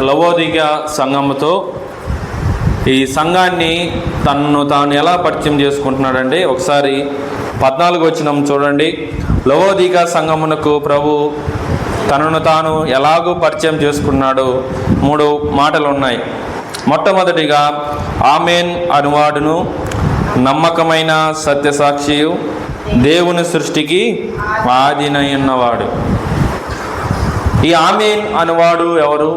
లవోదిక సంఘముతో ఈ సంఘాన్ని తనను తాను ఎలా పరిచయం చేసుకుంటున్నాడంటే ఒకసారి 14 వచనం చూడండి. లవోదిక సంఘమునకు ప్రభు తనను తాను ఎలాగూ పరిచయం చేసుకున్నాడో 3 మాటలు ఉన్నాయి. మొట్టమొదటిగా ఆమెన్ అనువాడును, నమ్మకమైన సత్యసాక్షియు, దేవుని సృష్టికి ఆదినయున్నవాడు. ఈ ఆమెన్ అనువాడు ఎవరు?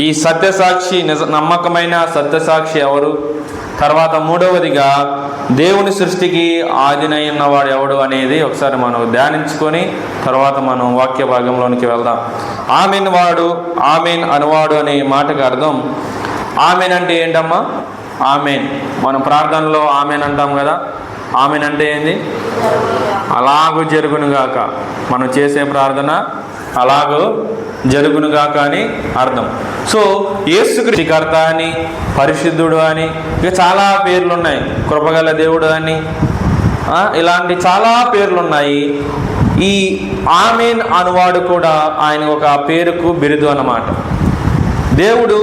ఈ సత్యసాక్షి నమ్మకమైన సత్యసాక్షి ఎవరు? తర్వాత మూడవదిగా దేవుని సృష్టికి ఆదినయున్నవాడు ఎవడు అనేది ఒకసారి మనం ధ్యానించుకొని తర్వాత మనం వాక్య భాగంలోనికి వెళ్దాం. ఆమెన్ వాడు, ఆమెన్ అనువాడు అనే మాటకు అర్థం, ఆమెన్ అంటే ఏంటమ్మా? ఆమెన్ మనం ప్రార్థనలో ఆమెన్ అంటాం కదా. ఆమెన్ అంటే ఏంది? అలాగూ జరుగునుగాక. మనం చేసే ప్రార్థన అలాగూ జరుగునుగాక అని అర్థం. సో యేసుక్రీస్తు కర్త అని, పరిశుద్ధుడు అని, ఇక చాలా పేర్లు ఉన్నాయి. కృపగల దేవుడు అని, ఇలాంటి చాలా పేర్లు ఉన్నాయి. ఈ ఆమెన్ అనువాడు కూడా ఆయన ఒక పేరుకు బిరుదు అన్నమాట. దేవుడు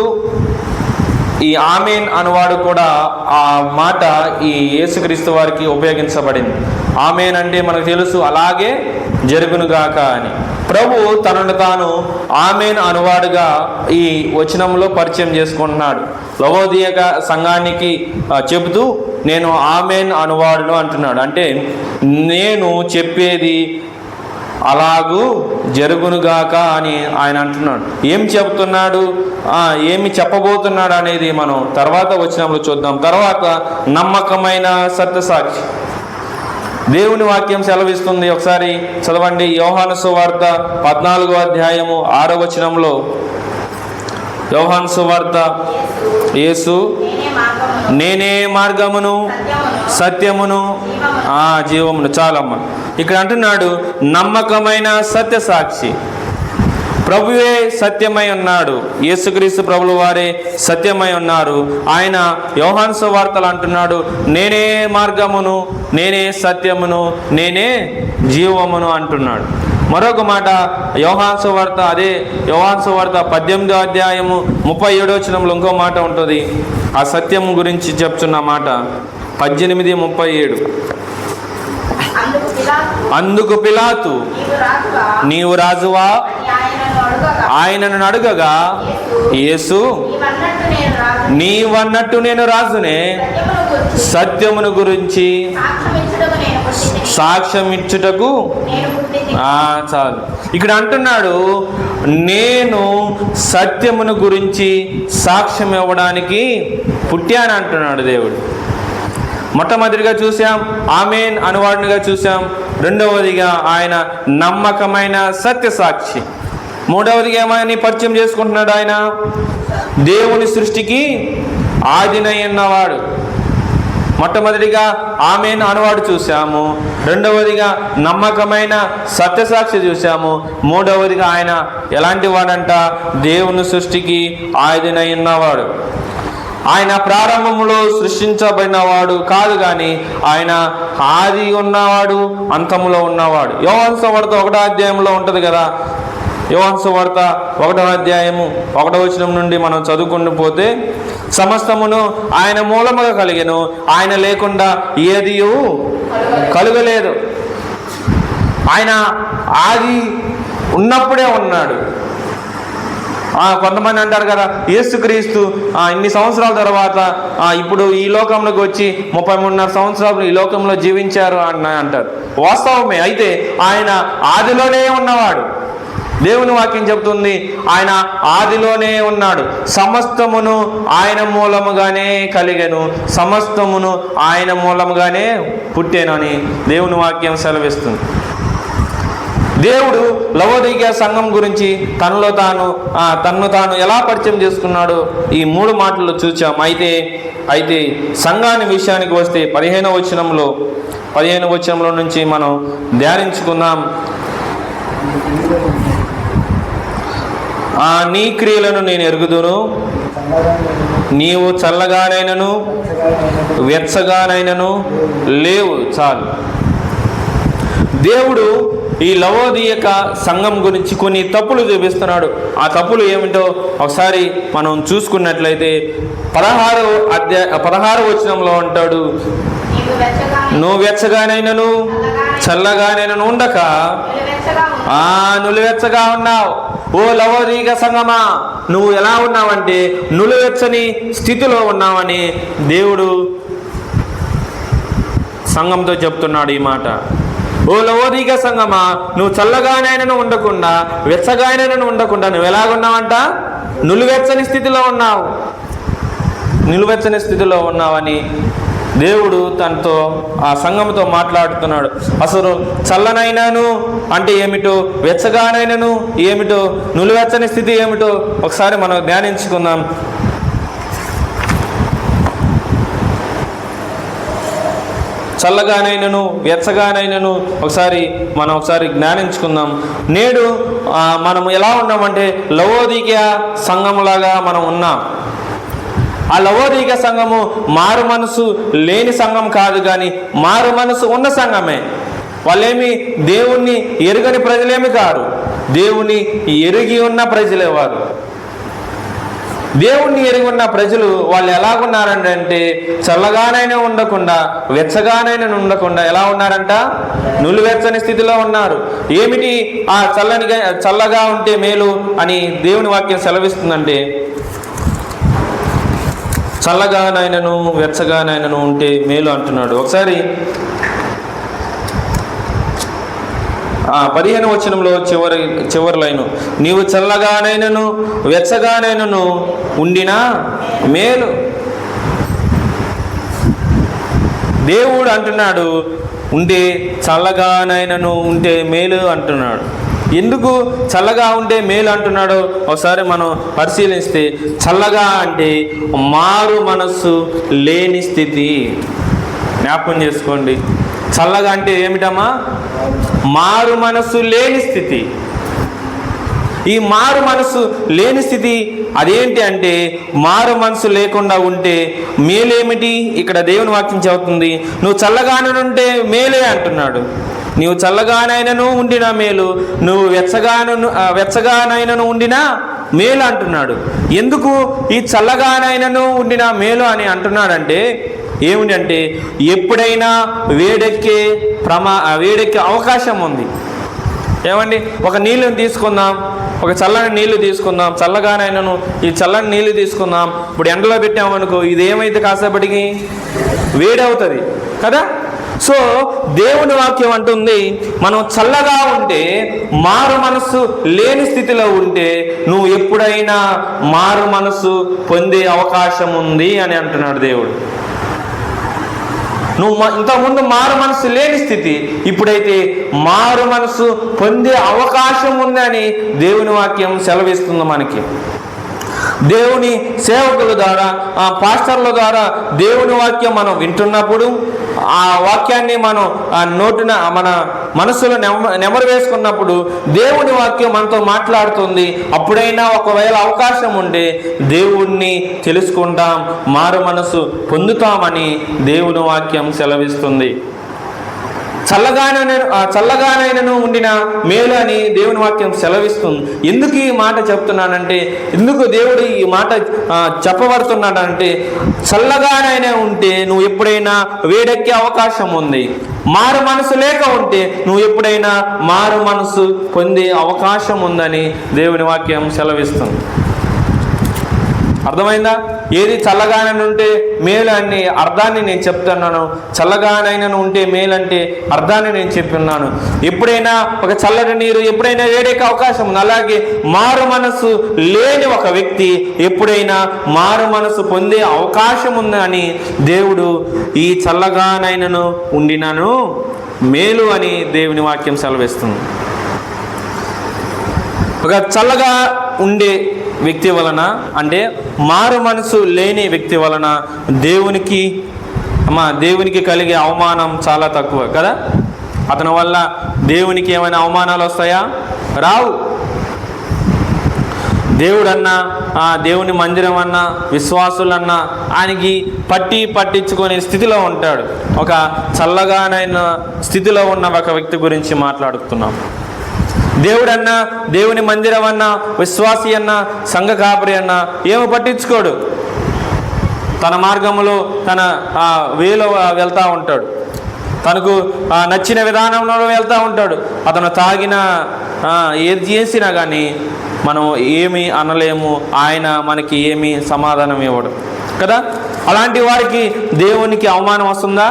ఈ ఆమెన్ అనువాడు కూడా ఆ మాట ఈ యేసుక్రీస్తు వారికి ఉపయోగించబడింది. ఆమెన్ అంటే మనకు తెలుసు, అలాగే జరుగునుగాక అని. ప్రభు తనను తాను ఆమెన్ అనువాడుగా ఈ వచనంలో పరిచయం చేసుకుంటున్నాడు. లవోదిక సంఘానికి చెబుతూ నేను ఆమెన్ అనువాడును అంటున్నాడు. అంటే నేను చెప్పేది అలాగూ జరుగునుగాక అని ఆయన అంటున్నాడు. ఏం చెబుతున్నాడు, ఏమి చెప్పబోతున్నాడు అనేది మనం తర్వాత వచనంలో చూద్దాం. తర్వాత నమ్మకమైన సత్యసాక్షి. దేవుని వాక్యం సెలవిస్తుంది, ఒకసారి చదవండి. యోహాను సువార్త 14వ అధ్యాయము 6వ వచనంలో, యోహాను సువార్త, యేసు నేనే మార్గమును సత్యమును జీవమును. చాలమ్మ, ఇక్కడ అంటున్నాడు నమ్మకమైన సత్యసాక్షి. ప్రభువే సత్యమై ఉన్నాడు. యేసుక్రీస్తు ప్రభుల వారే సత్యమై ఉన్నారు. ఆయన యోహాను సువార్తలు అంటున్నాడు, నేనే మార్గమును, నేనే సత్యమును, నేనే జీవమును అంటున్నాడు. మరొక మాట యోహాను సువార్త, అదే యోహాను సువార్త 18వ అధ్యాయము 37వ వచనంలో ఇంకో మాట ఉంటుంది. ఆ సత్యం గురించి చెప్తున్న మాట 18:37. అందుకు పిలాతు నీవు రాజువా ఆయనను అడుగగా యేసు నీవన్నట్టు నేను రాజునే, సత్యమును గురించి సాక్ష్యం ఇచ్చుటకు. చాలు, ఇక్కడ అంటున్నాడు నేను సత్యమును గురించి సాక్ష్యం ఇవ్వడానికి పుట్టాను అంటున్నాడు దేవుడు. మొట్టమొదటిగా చూసాం ఆమెన్ అనువాడునిగా చూసాం. రెండవదిగా ఆయన నమ్మకమైన సత్యసాక్షి. మూడవదిగా ఏమని పరిచయం చేసుకుంటున్నాడు? ఆయన దేవుని సృష్టికి ఆదినయున్నవాడు. మొట్టమొదటిగా ఆమెన్ అనువాడు చూసాము, రెండవదిగా నమ్మకమైన సత్యసాక్షి చూసాము, మూడవదిగా ఆయన ఎలాంటి వాడంట? దేవుని సృష్టికి ఆదినయున్నవాడు. ఆయన ప్రారంభంలో సృష్టించబడినవాడు కాదు, కానీ ఆయన ఆది ఉన్నవాడు, అంతములో ఉన్నవాడు. యోహాను సువార్త 1వ అధ్యాయంలో ఉంటుంది కదా. యోహాను సువార్త 1వ అధ్యాయము 1వ వచనం నుండి మనం చదువుకుంటూ పోతే, సమస్తమును ఆయన మూలముగా కలిగెను, ఆయన లేకుండా ఏదియూ కలుగలేదు. ఆయన ఆది ఉన్నప్పుడే ఉన్నాడు. కొంతమంది అంటారు కదా, యేసుక్రీస్తు ఇన్ని సంవత్సరాల తర్వాత ఇప్పుడు ఈ లోకంలోకి వచ్చి 33.5 సంవత్సరాలు ఈ లోకంలో జీవించారు అని అంటారు. వాస్తవమే. అయితే ఆయన ఆదిలోనే ఉన్నవాడు. దేవుని వాక్యం చెబుతుంది ఆయన ఆదిలోనే ఉన్నాడు. సమస్తమును ఆయన మూలముగానే కలిగెను, సమస్తమును ఆయన మూలముగానే పుట్టెను అని దేవుని వాక్యం సెలవిస్తుంది. దేవుడు లవోదిక సంఘం గురించి తనను తాను ఎలా పరిచయం చేసుకున్నాడో ఈ 3 మాటల్లో చూచాం. అయితే సంఘాన్ని విషయానికి వస్తే 15వ వచనంలో నుంచి మనం ధ్యానించుకుందాం. నీ క్రియలను నేను ఎరుగుదును, నీవు చల్లగానైనను వెచ్చగానైనను లేవు. చాలు, దేవుడు ఈ లవోదియక సంఘం గురించి కొన్ని తప్పులు చూపిస్తున్నాడు. ఆ తప్పులు ఏమిటో ఒకసారి మనం చూసుకున్నట్లయితే 16వ వచనంలో అంటాడు, నువ్వు వెచ్చగానైనను చల్లగానైనను ఉండక నులివెచ్చగా ఉన్నావు. ఓ లవోదియక సంఘమా, నువ్వు ఎలా ఉన్నావంటే నులివెచ్చని స్థితిలో ఉన్నావని దేవుడు సంఘంతో చెప్తున్నాడు ఈ మాట. ఓ లవోదియక సంఘమా, నువ్వు చల్లగానైనను ఉండకుండా వెచ్చగానైనను ఉండకుండా నువ్వు ఎలాగున్నావంట? నులివెచ్చని స్థితిలో ఉన్నావు. నిలువెచ్చని స్థితిలో ఉన్నావని దేవుడు తనతో ఆ సంఘంతో మాట్లాడుతున్నాడు. అసలు చల్లనైనాను అంటే ఏమిటో, వెచ్చగానైనాను ఏమిటో, నులివెచ్చని స్థితి ఏమిటో ఒకసారి మనం ధ్యానించుకుందాం. చల్లగానైనను వెచ్చగానైనను ఒకసారి జ్ఞానించుకుందాం. నేడు మనం ఎలా ఉన్నామంటే లవోదిక సంఘంలాగా మనం ఉన్నాం. ఆ లవోదిక సంఘము మారు మనసు లేని సంఘం కాదు, కానీ మారు మనసు ఉన్న సంఘమే. వాళ్ళేమి దేవుణ్ణి ఎరుగని ప్రజలేమి కారు, దేవుని ఎరిగి ఉన్న ప్రజలే వారు. దేవుణ్ణి ఎరిగి ఉన్న ప్రజలు వాళ్ళు ఎలాగున్నారంటే చల్లగానైనా ఉండకుండా వెచ్చగానైనా ఉండకుండా ఎలా ఉన్నారంట? నులివెచ్చని స్థితిలో ఉన్నారు. ఏమిటి ఆ చల్లగా ఉంటే మేలు అని దేవుని వాక్యం సెలవిస్తుందంటే, చల్లగానైనను వెచ్చగానైనను ఉంటే మేలు అంటున్నాడు. ఒకసారి 15వ వచనంలో చివరి లైను, నీవు చల్లగానైనను వెచ్చగానైనను ఉండినా మేలు. దేవుడు అంటున్నాడు ఉంటే చల్లగానైనను ఉంటే మేలు అంటున్నాడు. ఎందుకు చల్లగా ఉంటే మేలు అంటున్నాడో ఒకసారి మనం పరిశీలిస్తే, చల్లగా అంటే మారు మనస్సు లేని స్థితి. జ్ఞాపకం చేసుకోండి, చల్లగా అంటే ఏమిటమ్మా? మారు మనస్సు లేని స్థితి. ఈ మారు మనస్సు లేని స్థితి అదేంటి అంటే, మారు మనసు లేకుండా ఉంటే మేలేమిటి? ఇక్కడ దేవుని వాక్యం చెబుతుంది, నువ్వు చల్లగానే ఉంటే మేలే అంటున్నాడు. నీవు చల్లగానైనను ఉండినా మేలు, నువ్వు వెచ్చగానైనను ఉండినా మేలు అంటున్నాడు. ఎందుకు ఈ చల్లగానైనను ఉండినా మేలు అని అంటున్నాడంటే ఏమిటంటే, ఎప్పుడైనా వేడెక్కే అవకాశం ఉంది. ఏమండి, ఒక నీళ్ళని తీసుకుందాం, ఒక చల్లని నీళ్లు తీసుకుందాం, చల్లగానైనాను ఈ చల్లని నీళ్లు తీసుకుందాం. ఇప్పుడు ఎండలో పెట్టామనుకో, ఇది ఏమైతే కాసేపటికి వేడవుతుంది కదా. సో దేవుని వాక్యం అంటుంది, మనం చల్లగా ఉంటే, మారు మనస్సు లేని స్థితిలో ఉంటే నువ్వు ఎప్పుడైనా మారు మనస్సు పొందే అవకాశం ఉంది అని అంటున్నాడు దేవుడు. నువ్వు ఇంతకుముందు మారు మనసు లేని స్థితి, ఇప్పుడైతే మారు మనసు పొందే అవకాశం ఉందని దేవుని వాక్యం సెలవిస్తుంది మనకి. దేవుని సేవకుల ద్వారా, ఆ పాస్టర్ల ద్వారా దేవుని వాక్యం మనం వింటున్నప్పుడు, ఆ వాక్యాన్ని మనం మన మనసులో నెమరు వేసుకున్నప్పుడు దేవుని వాక్యం మనతో మాట్లాడుతుంది. అప్పుడైనా ఒకవేళ అవకాశం ఉంటే దేవుణ్ణి తెలుసుకుంటాం, పొందుతామని దేవుని వాక్యం సెలవిస్తుంది. చల్లగానైనను ఉండిన మేలు అని దేవుని వాక్యం సెలవిస్తుంది. ఎందుకు ఈ మాట చెప్తున్నానంటే, ఎందుకు దేవుడు ఈ మాట చెప్పబడుతున్నాడంటే, చల్లగానైనా ఉంటే నువ్వు ఎప్పుడైనా వేడెక్కే అవకాశం ఉంది. మారు మనసు లేక ఉంటే నువ్వు ఎప్పుడైనా మారు మనసు పొందే అవకాశం ఉందని దేవుని వాక్యం సెలవిస్తుంది. అర్థమైందా? ఏది చల్లగానైనా ఉంటే మేలు అని అర్థాన్ని నేను చెప్తున్నాను, చల్లగానైనా ఉంటే మేలు అంటే అర్థాన్ని నేను చెప్తున్నాను. ఎప్పుడైనా ఒక చల్లటి నీరు ఎప్పుడైనా వేడెక్కే అవకాశం ఉంది. అలాగే మారు మనసు లేని ఒక వ్యక్తి ఎప్పుడైనా మారు మనసు పొందే అవకాశం ఉందని దేవుడు ఈ చల్లగానైనను ఉండినను మేలు అని దేవుని వాక్యం సెలవిస్తుంది. ఒక చల్లగా ఉండే వ్యక్తి వలన, అంటే మారు మనసు లేని వ్యక్తి వలన దేవునికి కలిగే అవమానం చాలా తక్కువ కదా. అతని వల్ల దేవునికి ఏమైనా అవమానాలు వస్తాయా? రావు. దేవుడన్నా దేవుని మందిరం అన్నా విశ్వాసులన్నా ఆయనకి పట్టించుకునే స్థితిలో ఉంటాడు. ఒక చల్లగానైన స్థితిలో ఉన్న ఒక వ్యక్తి గురించి మాట్లాడుతున్నాం. దేవుడన్నా దేవుని మందిరం అన్నా విశ్వాసి అన్నా సంఘ కాపరి అన్నా ఏమో పట్టించుకోడు. తన మార్గంలో తన వేలో వెళ్తూ ఉంటాడు. తనకు నచ్చిన విధానంలో వెళ్తూ ఉంటాడు. అతను తాగిన ఏది చేసినా కానీ మనం ఏమీ అనలేము. ఆయన మనకి ఏమీ సమాధానం ఇవ్వడు కదా. అలాంటి వారికి దేవునికి అవమానం వస్తుందా?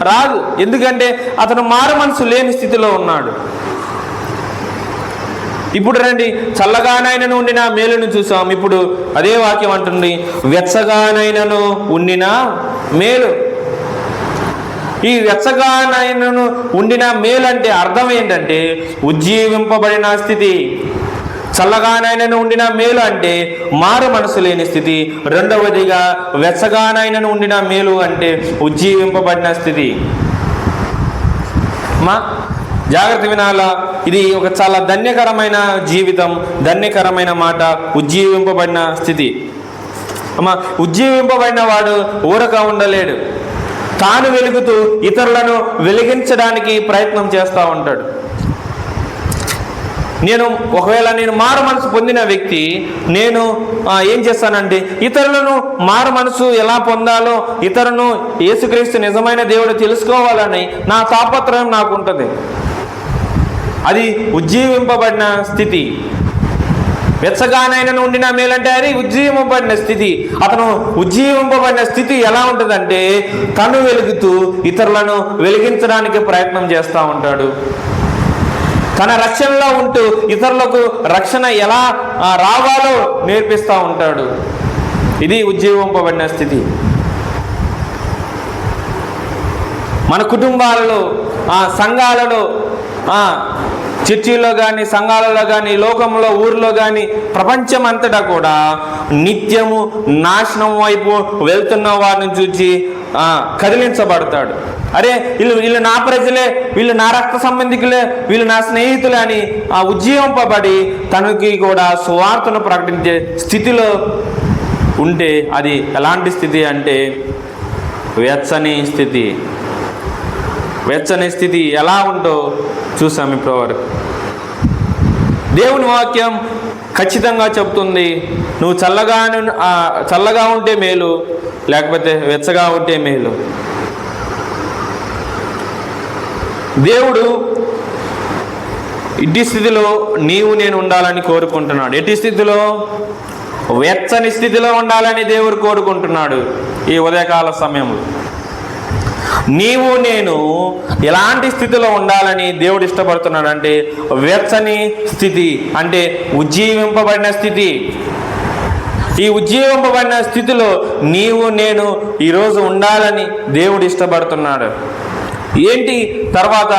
రాదు. ఎందుకంటే అతను మారు మనసు లేని స్థితిలో ఉన్నాడు. ఇప్పుడు రండి, చల్లగానైనను ఉండిన మేలును చూసాం. ఇప్పుడు అదే వాక్యం అంటుంది, వెచ్చగానైనను ఉండిన మేలు. ఈ వెచ్చగానైనను ఉండిన మేలు అంటే అర్థం ఏంటంటే ఉజ్జీవింపబడిన స్థితి. చల్లగానైనను ఉండిన మేలు అంటే మారు మనసు లేని స్థితి. రెండవదిగా వెచ్చగానైనను ఉండిన మేలు అంటే ఉజ్జీవింపబడిన స్థితి. జాగ్రత్త వినాలా. ఇది ఒక చాలా ధన్యకరమైన జీవితం, ధన్యకరమైన మాట. ఉజ్జీవింపబడిన స్థితి. ఉజ్జీవింపబడిన వాడు ఊరక ఉండలేడు. తాను వెలుగుతూ ఇతరులను వెలిగించడానికి ప్రయత్నం చేస్తూ ఉంటాడు. ఒకవేళ నేను మారు మనసు పొందిన వ్యక్తి, నేను ఏం చేస్తానంటే ఇతరులను మారు మనసు ఎలా పొందాలో, ఇతరులను యేసుక్రీస్తు నిజమైన దేవుడు తెలుసుకోవాలని నా తాపత్రయం నాకు ఉంటుంది. అది ఉజ్జీవింపబడిన స్థితి. వెచ్చగానైనా ఉండిన మేలంటే అది ఉజ్జీవింపబడిన స్థితి. అతను ఉజ్జీవింపబడిన స్థితి ఎలా ఉంటుందంటే తను వెలుగుతూ ఇతరులను వెలిగించడానికి ప్రయత్నం చేస్తూ ఉంటాడు. తన రక్షణలో ఉంటూ ఇతరులకు రక్షణ ఎలా రావాలో నేర్పిస్తూ ఉంటాడు. ఇది ఉజ్జీవింపబడిన స్థితి. మన కుటుంబాలలో, సంఘాలలో, చర్చిల్లో కానీ, సంఘాలలో కానీ, లోకంలో, ఊర్లో కానీ, ప్రపంచం అంతటా కూడా నిత్యము నాశనం వైపు వెళ్తున్న వారిని చూసి కదిలించబడతాడు. అరే వీళ్ళు నా ప్రజలే, వీళ్ళు నా రక్త సంబంధికులే, వీళ్ళు నా స్నేహితులే అని ఉజ్జీవింపబడి తనకి కూడా సువార్తను ప్రకటించే స్థితిలో ఉంటే అది ఎలాంటి స్థితి అంటే వెచ్చని స్థితి. వెచ్చని స్థితి ఎలా ఉందో చూసాం ఇప్పటివరకు. దేవుని వాక్యం ఖచ్చితంగా చెప్తుంది, నువ్వు చల్లగా ఉంటే మేలు, లేకపోతే వెచ్చగా ఉంటే మేలు. దేవుడు ఇట్టి స్థితిలో నేను ఉండాలని కోరుకుంటున్నాడు. ఎట్టి స్థితిలో? వెచ్చని స్థితిలో ఉండాలని దేవుడు కోరుకుంటున్నాడు. ఈ ఉదయకాల సమయంలో నేను ఎలాంటి స్థితిలో ఉండాలని దేవుడు ఇష్టపడుతున్నాడు అంటే వెచ్చని స్థితి, అంటే ఉజ్జీవింపబడిన స్థితి. ఈ ఉజ్జీవింపబడిన స్థితిలో నేను ఈరోజు ఉండాలని దేవుడు ఇష్టపడుతున్నాడు. ఏంటి తర్వాత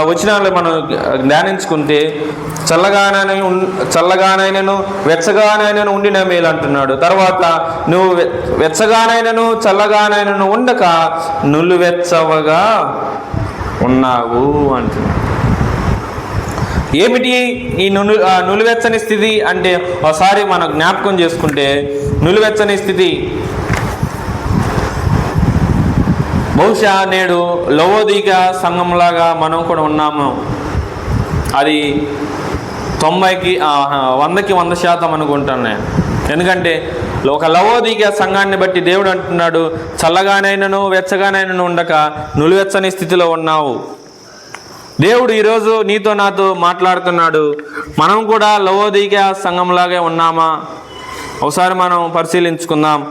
వచనాలు మనం ధ్యానించుకుంటే చల్లగానైనను వెచ్చగానైనను ఉండిన మేలు అంటున్నాడు. తర్వాత నువ్వు వెచ్చగానైనను చల్లగానైనను ఉండక నులువెచ్చవగా ఉన్నావు అంటున్నాడు. ఏమిటి ఈ నులివెచ్చని స్థితి అంటే ఒకసారి మనం జ్ఞాపకం చేసుకుంటే, నులివెచ్చని స్థితి బహుశా నేడు లవోదిక సంఘంలాగా మనం కూడా ఉన్నాము. అది 90కి 100కి 100% అనుకుంటాను నేను. ఎందుకంటే ఒక లవోదిక సంఘాన్ని బట్టి దేవుడు అంటున్నాడు, చల్లగానైనను వెచ్చగానైనను ఉండక నులివెచ్చని స్థితిలో ఉన్నావు. దేవుడు ఈరోజు నీతో నాతో మాట్లాడుతున్నాడు. మనం కూడా లవోదిక సంఘంలాగే ఉన్నామా? ఒకసారి మనం పరిశీలించుకుందాం.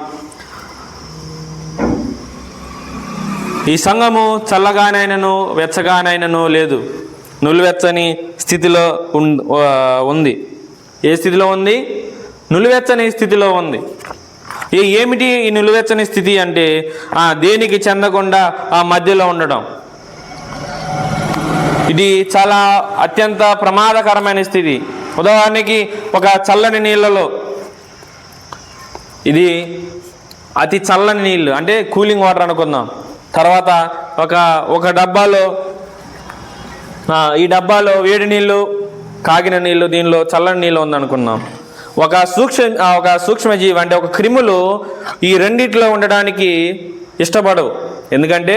ఈ సంఘము చల్లగానైనను వెచ్చగానైనను లేదు, నులివెచ్చని స్థితిలో ఉంది. ఏ స్థితిలో ఉంది? నులివెచ్చని స్థితిలో ఉంది. ఏమిటి ఈ నులివెచ్చని స్థితి అంటే దేనికి చెందకుండా మధ్యలో ఉండడం. ఇది చాలా అత్యంత ప్రమాదకరమైన స్థితి. ఉదాహరణకి ఒక చల్లని నీళ్ళలో, ఇది అతి చల్లని నీళ్ళు అంటే కూలింగ్ వాటర్ అనుకుందాం. తర్వాత ఒక డబ్బాలో, ఈ డబ్బాలో వేడి నీళ్ళు, కాగిన నీళ్ళు, దీనిలో చల్లని నీళ్ళు ఉందనుకున్నాం. ఒక సూక్ష్మజీవి అంటే ఒక క్రిములు ఈ రెండిట్లో ఉండడానికి ఇష్టపడవు. ఎందుకంటే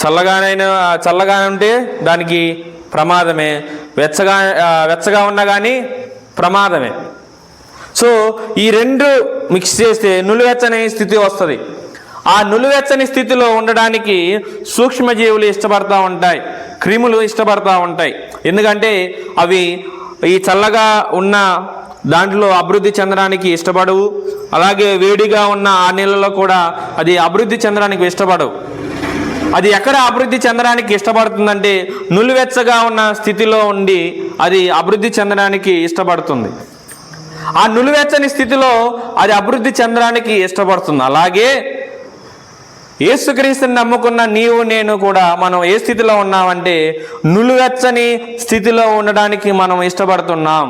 చల్లగా ఉంటే దానికి ప్రమాదమే, వెచ్చగా ఉన్నా కానీ ప్రమాదమే. సో ఈ రెండు మిక్స్ చేస్తే నులివెచ్చని స్థితి వస్తుంది. ఆ నులివెచ్చని స్థితిలో ఉండడానికి సూక్ష్మజీవులు ఇష్టపడతా ఉంటాయి, క్రిములు ఇష్టపడతా ఉంటాయి. ఎందుకంటే అవి ఈ చల్లగా ఉన్న దాంట్లో అభివృద్ధి చెందడానికి ఇష్టపడవు. అలాగే వేడిగా ఉన్న ఆ నీళ్ళలో కూడా అది అభివృద్ధి చెందడానికి ఇష్టపడవు. అది ఎక్కడ అభివృద్ధి చెందడానికి ఇష్టపడుతుందంటే నులివెచ్చగా ఉన్న స్థితిలో ఉండి అది అభివృద్ధి చెందడానికి ఇష్టపడుతుంది. ఆ నులివెచ్చని స్థితిలో అది అభివృద్ధి చెందడానికి ఇష్టపడుతుంది. అలాగే యేసుక్రీస్తుని నమ్ముకున్న నీవు నేను కూడా మనం ఏ స్థితిలో ఉన్నామంటే నులివెచ్చని స్థితిలో ఉండడానికి మనం ఇష్టపడుతున్నాం.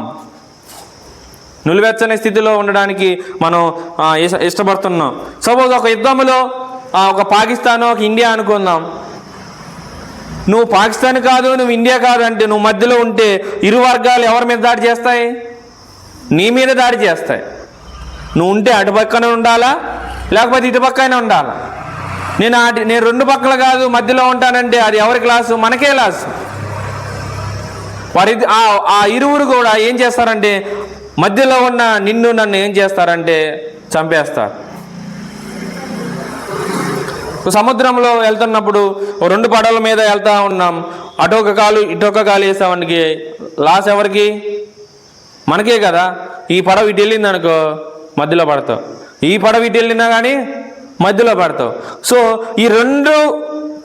నులివెచ్చని స్థితిలో ఉండడానికి మనం ఇష్టపడుతున్నాం. సపోజ్ ఒక యుద్ధంలో ఒక పాకిస్తాన్ ఒక ఇండియా అనుకుందాం. నువ్వు పాకిస్తాన్ కాదు, నువ్వు ఇండియా కాదు అంటే నువ్వు మధ్యలో ఉంటే ఇరు వర్గాలు ఎవరి మీద దాడి చేస్తాయి? నీ మీద దాడి చేస్తాయి. నువ్వు ఉంటే అటు పక్కన ఉండాలా, లేకపోతే ఇటు పక్కనే ఉండాలా? నేను రెండు పక్కల కాదు మధ్యలో ఉంటానంటే అది ఎవరి క్లాసు? మనకే క్లాసు. వారి ఆ ఇరువురు కూడా ఏం చేస్తారంటే మధ్యలో ఉన్న నన్ను ఏం చేస్తారంటే చంపేస్తారు. సముద్రంలో వెళ్తున్నప్పుడు రెండు పడవల మీద వెళ్తా ఉన్నాం. అటొక కాలు ఇటొక కాలు వేసామనికి లాస్ ఎవరికి? మనకే కదా. ఈ పడవ ఇటు వెళ్ళింది అనుకో మధ్యలో పడతావు, ఈ పడవ ఇటు వెళ్ళినా కానీ మధ్యలో పడతావు. సో ఈ రెండు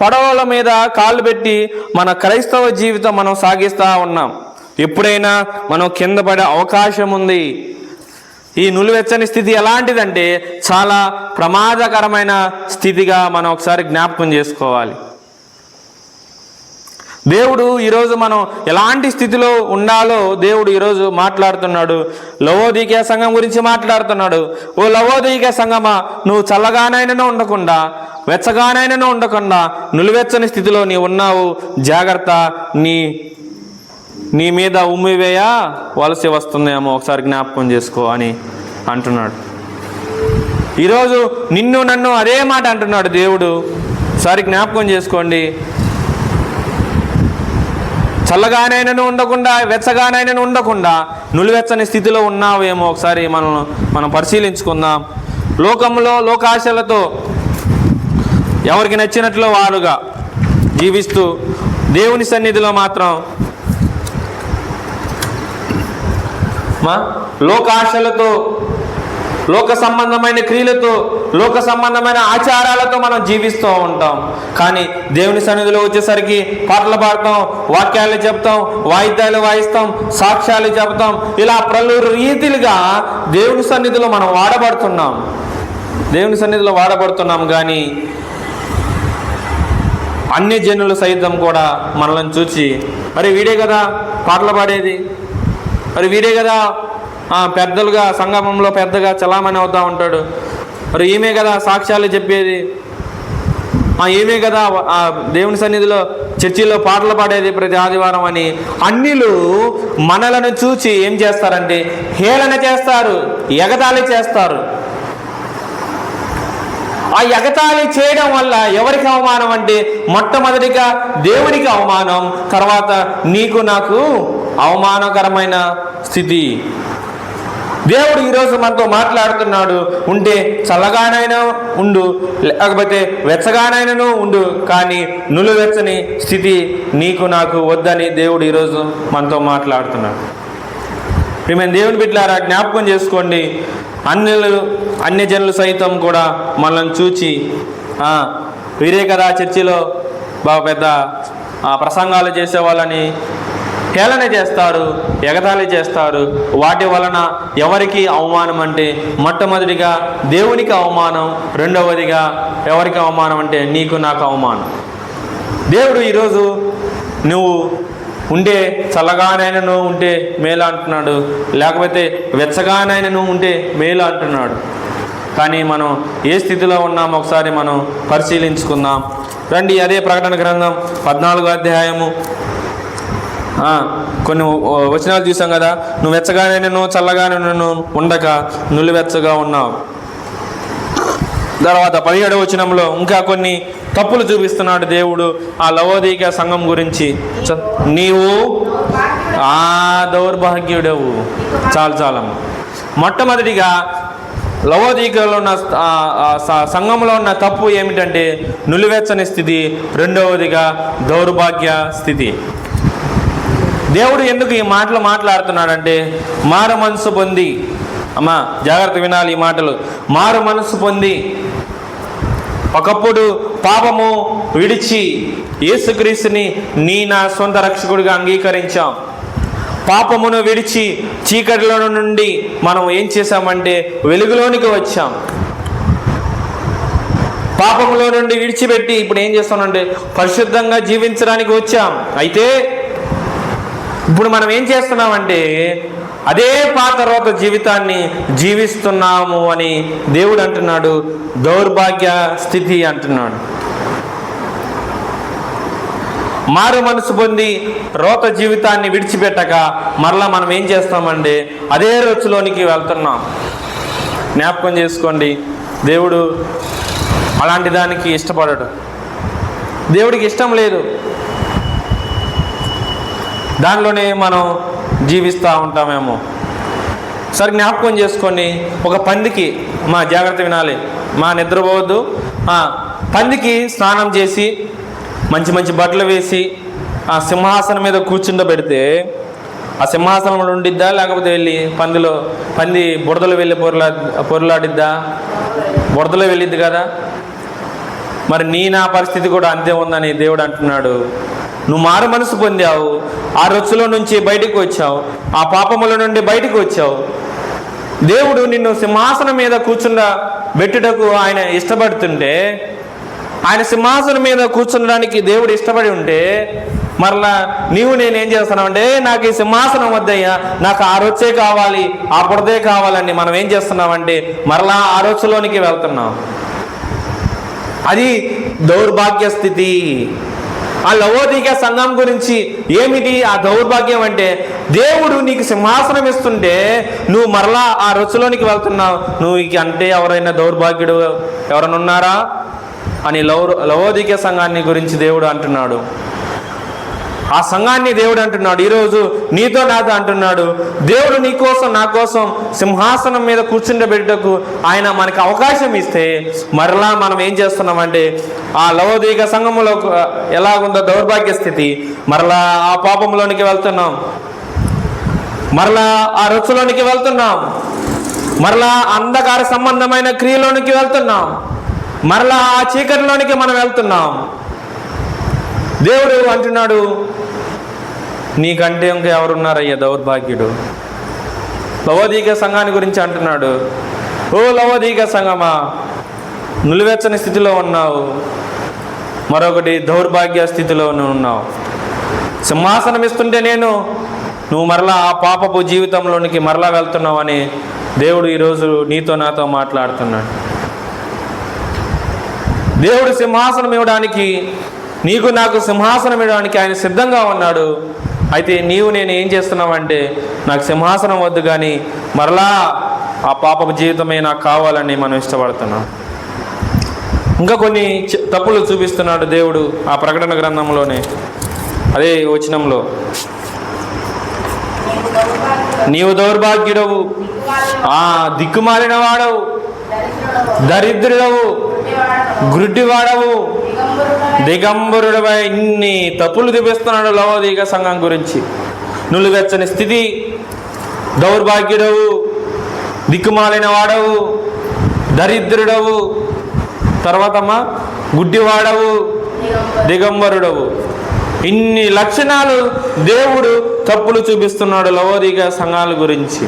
పడవల మీద కాళ్ళు పెట్టి మన క్రైస్తవ జీవితం మనం సాగిస్తూ ఉన్నాం. ఎప్పుడైనా మనం కింద పడే అవకాశం ఉంది. ఈ నులివెచ్చని స్థితి ఎలాంటిదంటే చాలా ప్రమాదకరమైన స్థితిగా మనం ఒకసారి జ్ఞాపకం చేసుకోవాలి. దేవుడు ఈరోజు మనం ఎలాంటి స్థితిలో ఉండాలో దేవుడు ఈరోజు మాట్లాడుతున్నాడు. లవోదికీయ సంఘం గురించి మాట్లాడుతున్నాడు. ఓ లవోదికీయ సంఘమా, నువ్వు చల్లగానైనా ఉండకుండా వెచ్చగానైనా ఉండకుండా నులివెచ్చని స్థితిలో నీ ఉన్నావు. జాగ్రత్త, నీ మీద ఉమ్మివేయ వలసి వస్తుందేమో ఒకసారి జ్ఞాపకం చేసుకో అని అంటున్నాడు. ఈరోజు నిన్ను నన్ను అదే మాట అంటున్నాడు దేవుడు. ఒకసారి జ్ఞాపకం చేసుకోండి. చల్లగానైనా ఉండకుండా వెచ్చగానైనా ఉండకుండా నులివెచ్చని స్థితిలో ఉన్నావేమో ఒకసారి మనం పరిశీలించుకుందాం. లోకంలో లోకాశలతో ఎవరికి నచ్చినట్లు వారుగా జీవిస్తూ దేవుని సన్నిధిలో మాత్రం లోకాశలతో, లోక సంబంధమైన క్రియలతో, లోక సంబంధమైన ఆచారాలతో మనం జీవిస్తూ ఉంటాం. కానీ దేవుని సన్నిధిలో వచ్చేసరికి పాటలు పాడతాం, వాక్యాలు చెప్తాం, వాయిద్యాలు వాయిస్తాం, సాక్ష్యాలు చెప్తాం. ఇలా పలు రీతిలుగా దేవుని సన్నిధిలో మనం వాడబడుతున్నాం. దేవుని సన్నిధిలో వాడబడుతున్నాం. కానీ అన్య జనులు సైతం కూడా మనల్ని చూసి, మరి వీడే కదా పాటలు పాడేది, మరి వీడే కదా పెద్దలుగా సంగమంలో పెద్దగా చలామణి అవుతూ ఉంటాడు, మరి ఈమె కదా సాక్ష్యాలు చెప్పేది, ఈమె కదా దేవుని సన్నిధిలో చర్చిలో పాటలు పాడేది ప్రతి ఆదివారం అని అన్యులు మనలను చూచి ఏం చేస్తారంటే హేళన చేస్తారు, ఎగతాళి చేస్తారు. ఆ ఎగతాళి చేయడం వల్ల ఎవరికి అవమానం అంటే మొట్టమొదటిగా దేవునికి అవమానం, తర్వాత నీకు నాకు అవమానకరమైన స్థితి. దేవుడు ఈరోజు మనతో మాట్లాడుతున్నాడు. ఉంటే చల్లగానైనా ఉండు, లేకపోతే వెచ్చగానైనా ఉండు, కానీ నులివెచ్చని స్థితి నీకు నాకు వద్దని దేవుడు ఈరోజు మనతో మాట్లాడుతున్నాడు. మేము దేవుని బిడ్డలారా జ్ఞాపకం చేసుకోండి. అన్యజనులు సైతం కూడా మనల్ని చూచి వీరే కదా చర్చిలో బాగా పెద్ద ప్రసంగాలు చేసేవాళ్ళని హేళన చేస్తారు, ఎగతాళి చేస్తారు. వాటి వలన ఎవరికి అవమానం అంటే మొట్టమొదటిగా దేవునికి అవమానం, రెండవదిగా ఎవరికి అవమానం అంటే నీకు నాకు అవమానం. దేవుడు ఈరోజు నువ్వు ఉంటే చల్లగానైనా ఉంటే మేలు అంటున్నాడు, లేకపోతే వెచ్చగానైనా ఉంటే మేలు అంటున్నాడు. కానీ మనం ఏ స్థితిలో ఉన్నామో ఒకసారి మనం పరిశీలించుకుందాం రండి. అదే ప్రకటన గ్రంథం 14వ అధ్యాయము కొన్ని వచనాలు చూసాం కదా, నువ్వు వెచ్చగానే నేను చల్లగానే నేను ఉండక నులివెచ్చగా ఉన్నావు. తర్వాత 17వ వచనంలో ఇంకా కొన్ని తప్పులు చూపిస్తున్నాడు దేవుడు ఆ లవోదిక సంఘం గురించి. నీవు దౌర్భాగ్యుడవు. చాలు. మొట్టమొదటిగా లవోదికలో ఉన్న సంఘంలో ఉన్న తప్పు ఏమిటంటే నులివెచ్చని స్థితి. రెండవదిగా దౌర్భాగ్య స్థితి. దేవుడు ఎందుకు ఈ మాటలు మాట్లాడుతున్నాడంటే మారు మనసు పొంది, అమ్మా జాగ్రత్త వినాలి ఈ మాటలు, మారు మనసు పొంది ఒకప్పుడు పాపము విడిచి యేసుక్రీస్తుని నా సొంత రక్షకుడిగా అంగీకరించాం. పాపమును విడిచి చీకటిలో నుండి మనం ఏం చేశామంటే వెలుగులోనికి వచ్చాం. పాపములో నుండి విడిచిపెట్టి ఇప్పుడు ఏం చేస్తామంటే పరిశుద్ధంగా జీవించడానికి వచ్చాం. అయితే ఇప్పుడు మనం ఏం చేస్తున్నామంటే అదే పాత రోత జీవితాన్ని జీవిస్తున్నాము అని దేవుడు అంటున్నాడు. దౌర్భాగ్య స్థితి అంటున్నాడు. మారు మనసు పొంది రోత జీవితాన్ని విడిచిపెట్టక మరలా మనం ఏం చేస్తామంటే అదే రొచ్చులోనికి వెళ్తున్నాం. జ్ఞాపకం చేసుకోండి, దేవుడు అలాంటి దానికి ఇష్టపడడు. దేవుడికి ఇష్టం లేదు. దానిలోనే మనం జీవిస్తూ ఉంటామేమో. సరే జ్ఞాపకం చేసుకోండి, ఒక పందికి జాగ్రత్త వినాలి, నిద్రపోవద్దు. పందికి స్నానం చేసి మంచి మంచి బట్టలు వేసి ఆ సింహాసనం మీద కూర్చుండబెడితే ఆ సింహాసనంలో ఉండిద్దా, లేకపోతే వెళ్ళి పంది బురదలో వెళ్ళి పొరలాడిద్దా? బురదలో వెళ్ళిద్ది కదా. మరి నా పరిస్థితి కూడా అంతే ఉందని దేవుడు అంటున్నాడు. నువ్వు మారు మనసు పొందావు, ఆ రొచ్చులో నుంచి బయటకు వచ్చావు, ఆ పాపముల నుండి బయటకు వచ్చావు. దేవుడు నిన్ను సింహాసనం మీద కూర్చుండబెట్టుటకు ఆయన ఇష్టపడుతుంటే, ఆయన సింహాసనం మీద కూర్చుండడానికి దేవుడు ఇష్టపడి ఉంటే మరలా నేనేం చేస్తున్నామంటే నాకు ఈ సింహాసనం వద్దయ్యా, నాకు ఆ రొచ్చే కావాలి, ఆ బురదే కావాలని మనం ఏం చేస్తున్నామంటే మరలా ఆ రొచ్చులోనికి వెళ్తున్నాం. అది దౌర్భాగ్య స్థితి. ఆ లవోదిక సంఘం గురించి ఏమిటి ఆ దౌర్భాగ్యం అంటే, దేవుడు నీకు సింహాసనం ఇస్తుంటే నువ్వు మరలా ఆ రొచ్చులోనికి వెళ్తున్నావు. నువ్వు అంటే ఎవరైనా దౌర్భాగ్యుడు ఎవరైనా ఉన్నారా అని లవోదిక సంఘాన్ని గురించి దేవుడు అంటున్నాడు. ఆ సంఘాన్ని దేవుడు అంటున్నాడు. ఈరోజు నీతో నాతో అంటున్నాడు, దేవుడు నీ కోసం నా కోసం సింహాసనం మీద కూర్చుండబెట్టకు ఆయన మనకు అవకాశం ఇస్తే మరలా మనం ఏం చేస్తున్నామంటే ఆ లవోదిక సంఘములో ఎలాగుందో దౌర్భాగ్య స్థితి, మరలా ఆ పాపంలోనికి వెళ్తున్నాం, మరలా ఆ రొచ్చులోనికి వెళ్తున్నాం, మరలా అంధకార సంబంధమైన క్రియలోనికి వెళ్తున్నాం, మరలా ఆ చీకటిలోనికి మనం వెళ్తున్నాం. దేవుడు అంటున్నాడు, నీకంటే ఇంకా ఎవరున్నారయ్యా దౌర్భాగ్యుడు. లవోదిక సంఘాన్ని గురించి అంటున్నాడు, ఓ లవోదిక సంఘమా, నులివెచ్చని స్థితిలో ఉన్నావు, మరొకటి దౌర్భాగ్య స్థితిలో ఉన్నావు. సింహాసనం ఇస్తుంటే నువ్వు మరలా ఆ పాపపు జీవితంలోనికి మరలా వెళ్తున్నావు అని దేవుడు ఈరోజు నీతో నాతో మాట్లాడుతున్నాడు. దేవుడు సింహాసనం ఇవ్వడానికి, నీకు నాకు సింహాసనం ఇవ్వడానికి ఆయన సిద్ధంగా ఉన్నాడు. అయితే నేను ఏం చేస్తున్నామంటే నాకు సింహాసనం వద్దు కానీ మరలా ఆ పాపపు జీవితమే నాకు కావాలని మనం ఇష్టపడుతున్నాం. ఇంకా కొన్ని తప్పులు చూపిస్తున్నాడు దేవుడు ఆ ప్రకటన గ్రంథంలోనే, అదే వచనంలో, నీవు దౌర్భాగ్యుడవు, దిక్కుమాలిన వాడవు, దరిద్రుడవు, గుడ్డివాడవు, దిగంబరుడవై, ఇన్ని తప్పులు చూపిస్తున్నాడు లవోదిక సంఘం గురించి. నులివెచ్చని స్థితి, దౌర్భాగ్యుడవు, దిక్కుమాలిన వాడవు, దరిద్రుడవు, తర్వాతమ్మా గుడ్డివాడవు, దిగంబరుడవు, ఇన్ని లక్షణాలు దేవుడు తప్పులు చూపిస్తున్నాడు లవోదిక సంఘాల గురించి.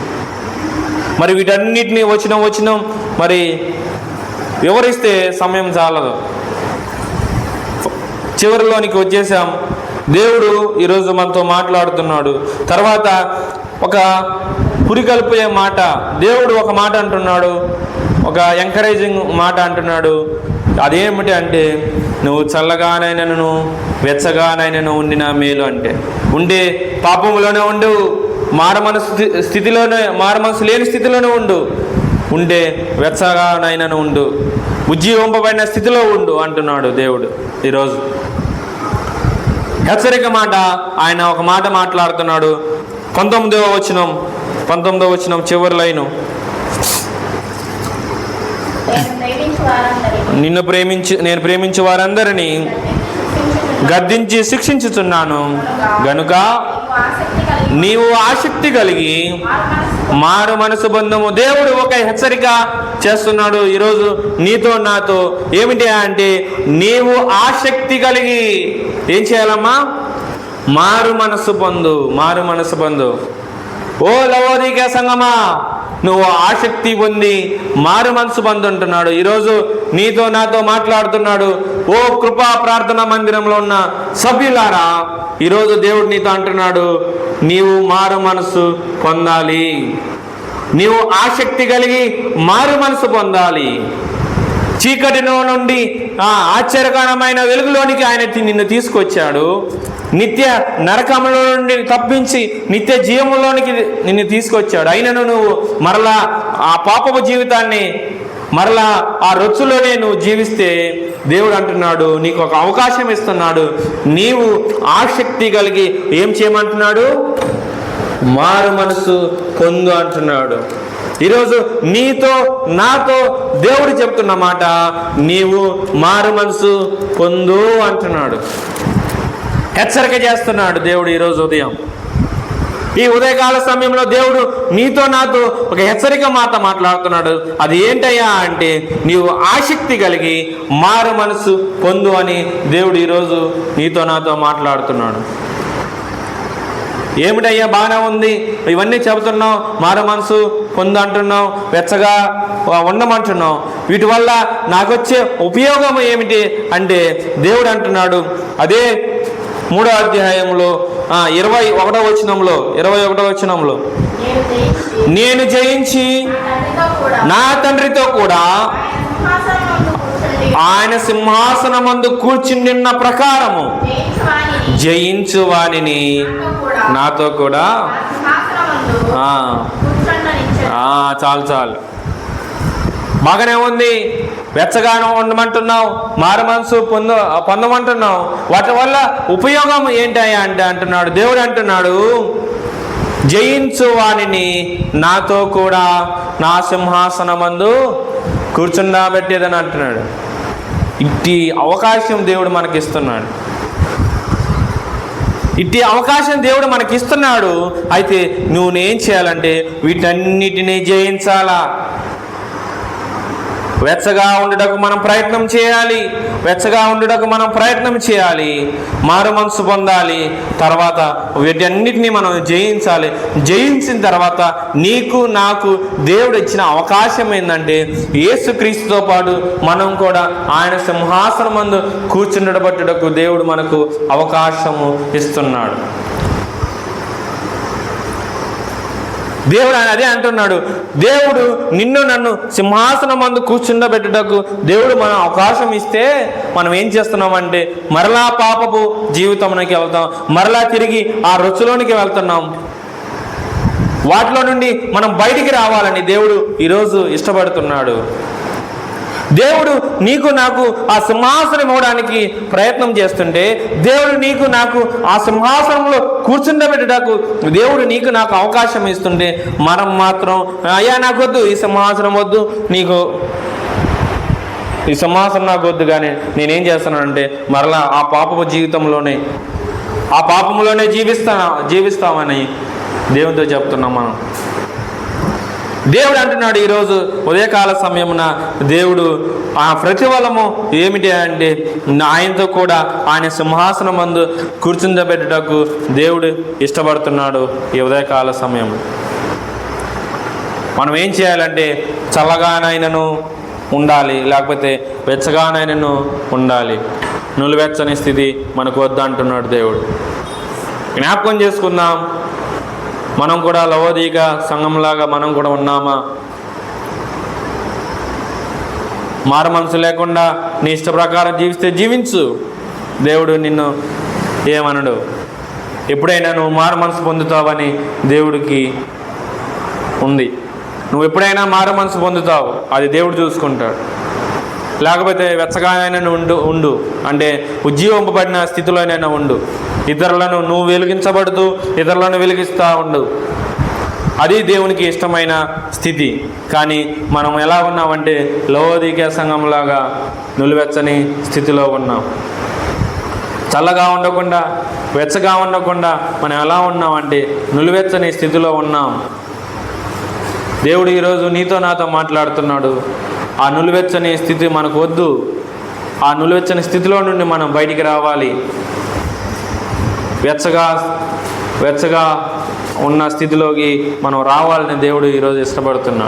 మరి వీటన్నిటినీ వచనం మరి వివరిస్తే సమయం చాలదు. చివరిలోనికి వచ్చేసాం. దేవుడు ఈరోజు మనతో మాట్లాడుతున్నాడు. తర్వాత ఒక పురికల్పే మాట, దేవుడు ఒక మాట అంటున్నాడు, ఒక ఎంకరేజింగ్ మాట అంటున్నాడు. అదేమిటి అంటే నువ్వు చల్లగానైనను వెచ్చగానైనను ఉండిన మేలు అంటే ఉండే పాపములోనే ఉండు, మారుమనసు లేని స్థితిలోనే ఉండే వెచ్చగానైనను ఉండు, ఉజ్జీవింపబడిన స్థితిలో ఉండు అంటున్నాడు దేవుడు. ఈరోజు హెచ్చరిక మాట ఆయన ఒక మాట మాట్లాడుతున్నాడు. 19వ వచనం చివరి లైను, నేను ప్రేమించు వారందరినీ గద్దించి శిక్షించుతున్నాను గనుక నీవు ఆసక్తి కలిగి మారు మనసు బంధము. దేవుడు ఒక హెచ్చరిక చేస్తున్నాడు ఈరోజు నీతో నాతో. ఏమిటి అంటే నీవు ఆసక్తి కలిగి ఏం చేయాలమ్మా? మారు మనసు పొందు. ఓ లవోదికీయ సంఘమా, నువ్వు ఆసక్తి పొంది మారు మనసు పొందు అంటున్నాడు. ఈరోజు నీతో నాతో మాట్లాడుతున్నాడు. ఓ కృపా ప్రార్థనా మందిరంలో ఉన్న సభ్యులారా, ఈరోజు దేవుడు నీతో అంటున్నాడు, నీవు మారు మనసు పొందాలి, నీవు ఆసక్తి కలిగి మారు మనసు పొందాలి. చీకటిలో నుండి ఆశ్చర్యకరమైన వెలుగులోనికి ఆయన నిన్ను తీసుకొచ్చాడు. నిత్య నరకంలో నుండి తప్పించి నిత్య జీవంలోనికి నిన్ను తీసుకొచ్చాడు. అయినను నువ్వు మరలా ఆ పాపపు జీవితాన్ని మరలా ఆ రొచ్చులోనే నువ్వు జీవిస్తే దేవుడు అంటున్నాడు, నీకు ఒక అవకాశం ఇస్తున్నాడు. నీవు ఆసక్తి కలిగి ఏం చేయమంటున్నాడు? మారు మనసు పొందు అంటున్నాడు. ఈరోజు నీతో నాతో దేవుడు చెప్తున్న మాట, నీవు మారు మనసు పొందు అంటున్నాడు. హెచ్చరిక చేస్తున్నాడు దేవుడు ఈరోజు ఉదయం. ఈ ఉదయకాల సమయంలో దేవుడు నీతో నాతో ఒక హెచ్చరిక మాట మాట్లాడుతున్నాడు. అది ఏంటయ్యా అంటే నీవు ఆసక్తి కలిగి మారు మనసు పొందు అని దేవుడు ఈరోజు నీతో నాతో మాట్లాడుతున్నాడు. ఏమిటయ్యా బాగానే ఉంది, ఇవన్నీ చెబుతున్నావు, మారు మనసు పొందు అంటున్నావు, వెచ్చగా ఉండమంటున్నావు, వీటి వల్ల నాకు వచ్చే ఉపయోగం ఏమిటి అంటే దేవుడు అంటున్నాడు. అదే 3వ అధ్యాయంలో 21వ వచనంలో నేను జయించి నా తండ్రితో కూడా ఆయన సింహాసనమందు కూర్చుండిన ప్రకారము జయించు వానిని నాతో కూడా. చాలు బాగానే ఉంది, వెచ్చగానో ఉండమంటున్నావు, మారు మనసు పొందమంటున్నావు, వాటి వల్ల ఉపయోగం ఏంటయ్యా అంటే అంటున్నాడు దేవుడు అంటున్నాడు, జయించు వానిని నాతో కూడా నా సింహాసనమందు కూర్చుండబెట్టేదని అంటున్నాడు. ఇట్టి అవకాశం దేవుడు మనకిస్తున్నాడు. ఇట్టి అవకాశం దేవుడు మనకిస్తున్నాడు. అయితే నువ్వు ఏం చేయాలంటే వీటన్నిటినీ జయించాలా. వెచ్చగా ఉండుటకు మనం ప్రయత్నం చేయాలి, మారు మనసు పొందాలి. తర్వాత వీటన్నిటినీ మనం జయించాలి. జయించిన తర్వాత నీకు నాకు దేవుడు ఇచ్చిన అవకాశం ఏంటంటే యేసుక్రీస్తుతో పాటు మనం కూడా ఆయన సింహాసనమందు కూర్చుండబట్టుటకు దేవుడు మనకు అవకాశము ఇస్తున్నాడు. దేవుడు అదే అంటున్నాడు, దేవుడు నిన్ను నన్ను సింహాసనం మందు కూర్చుండబెట్టుటకు దేవుడు మనం అవకాశం ఇస్తే మనం ఏం చేస్తున్నామంటే మరలా పాపపు జీవితంలోకి వెళ్తాం, మరలా తిరిగి ఆ రుచిలోనికి వెళ్తున్నాం. వాటిలో నుండి మనం బయటికి రావాలని దేవుడు ఈరోజు ఇష్టపడుతున్నాడు. దేవుడు నీకు నాకు ఆ సింహాసనం ఇవ్వడానికి ప్రయత్నం చేస్తుంటే, దేవుడు నీకు నాకు ఆ సింహాసనంలో కూర్చుండబెట్టడానికి దేవుడు నీకు నాకు అవకాశం ఇస్తుంటే మనం మాత్రం అయ్యా నాకు వద్దు, ఈ సింహాసనం వద్దు, నీకు ఈ సింహాసనం నాకు వద్దు, కానీ నేనేం చేస్తానంటే మరలా ఆ పాపపు జీవితంలోనే ఆ పాపంలోనే జీవిస్తామని దేవునితో చెప్తున్నాం మనం. దేవుడు అంటున్నాడు ఈరోజు ఉదయకాల సమయమున దేవుడు ఆ ప్రతిఫలము ఏమిటి అంటే ఆయనతో కూడా ఆయన సింహాసనం మందు కూర్చుండబెట్టుటకు దేవుడు ఇష్టపడుతున్నాడు. ఈ ఉదయకాల సమయం మనం ఏం చేయాలంటే చల్లగానైనను ఉండాలి, లేకపోతే వెచ్చగానైనను ఉండాలి. నులివెచ్చని స్థితి మనకు వద్దు అంటున్నాడు దేవుడు. జ్ఞాపకం చేసుకుందాం, మనం కూడా లవోదిక సంఘంలాగా మనం కూడా ఉన్నామా? మారు మనసు లేకుండా నీ ఇష్ట ప్రకారం జీవిస్తే జీవించు, దేవుడు నిన్ను ఏమనడు. ఎప్పుడైనా నువ్వు మారు మనసు పొందుతావని దేవుడికి ఉంది. నువ్వు ఎప్పుడైనా మారు మనసు పొందుతావు, అది దేవుడు చూసుకుంటాడు. లేకపోతే వెచ్చగానైనా ఉండు, అంటే ఉజ్జీవింపబడిన స్థితిలోనైనా ఉండు. ఇతరులను నువ్వు వెలిగించబడుతూ ఇతరులను వెలిగిస్తూ ఉండు, అది దేవునికి ఇష్టమైన స్థితి. కానీ మనం ఎలా ఉన్నామంటే లవోదికీయ సంఘంలాగా నిలువెచ్చని స్థితిలో ఉన్నాం. చల్లగా ఉండకుండా వెచ్చగా ఉండకుండా మనం ఎలా ఉన్నామంటే నిలువెచ్చని స్థితిలో ఉన్నాం. దేవుడు ఈరోజు నీతో నాతో మాట్లాడుతున్నాడు. ఆ నిలువెచ్చని స్థితి మనకు వద్దు. ఆ నిలువెచ్చని స్థితిలో నుండి మనం బయటికి రావాలి. వెచ్చగా ఉన్న స్థితిలోకి మనం రావాలని దేవుడు ఈరోజు ఇష్టపడుతున్నాడు.